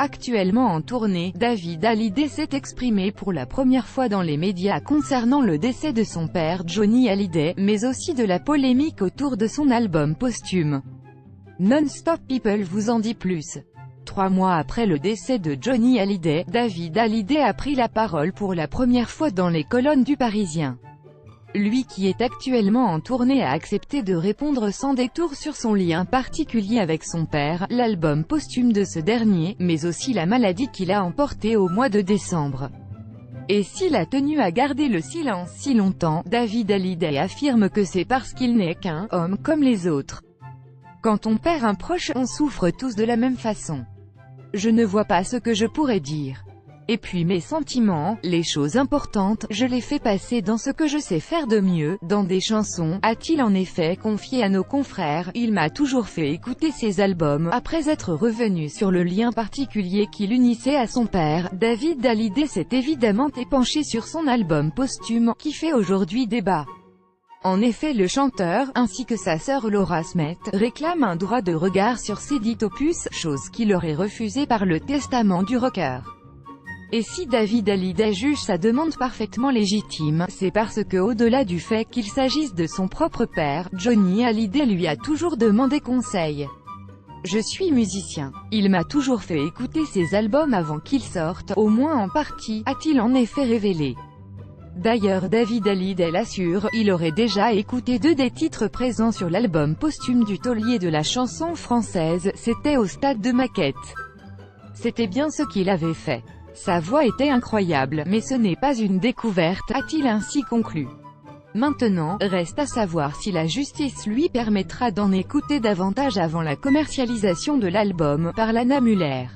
Actuellement en tournée, David Hallyday s'est exprimé pour la première fois dans les médias concernant le décès de son père Johnny Hallyday, mais aussi de la polémique autour de son album posthume. Non-Stop People vous en dit plus. 3 mois après le décès de Johnny Hallyday, David Hallyday a pris la parole pour la première fois dans les colonnes du Parisien. Lui qui est actuellement en tournée a accepté de répondre sans détour sur son lien particulier avec son père, l'album posthume de ce dernier, mais aussi la maladie qu'il a emportée au mois de décembre. Et s'il a tenu à garder le silence si longtemps, David Hallyday affirme que c'est parce qu'il n'est qu'un homme comme les autres. Quand on perd un proche, on souffre tous de la même façon. Je ne vois pas ce que je pourrais dire. Et puis mes sentiments, les choses importantes, je les fais passer dans ce que je sais faire de mieux, dans des chansons, a-t-il en effet confié à nos confrères. Il m'a toujours fait écouter ses albums, après être revenu sur le lien particulier qui l'unissait à son père. David Hallyday s'est évidemment épanché sur son album posthume, qui fait aujourd'hui débat. En effet, le chanteur, ainsi que sa sœur Laura Smith, réclament un droit de regard sur ses dits opus, chose qui leur est refusée par le testament du rocker. Et si David Hallyday juge sa demande parfaitement légitime, c'est parce que au-delà du fait qu'il s'agisse de son propre père, Johnny Hallyday lui a toujours demandé conseil. Je suis musicien. Il m'a toujours fait écouter ses albums avant qu'ils sortent, au moins en partie, a-t-il en effet révélé. D'ailleurs David Hallyday l'assure, il aurait déjà écouté 2 des titres présents sur l'album posthume du taulier de la chanson française, c'était au stade de maquette. C'était bien ce qu'il avait fait. Sa voix était incroyable, mais ce n'est pas une découverte, a-t-il ainsi conclu. Maintenant, reste à savoir si la justice lui permettra d'en écouter davantage avant la commercialisation de l'album, par Lana Muller.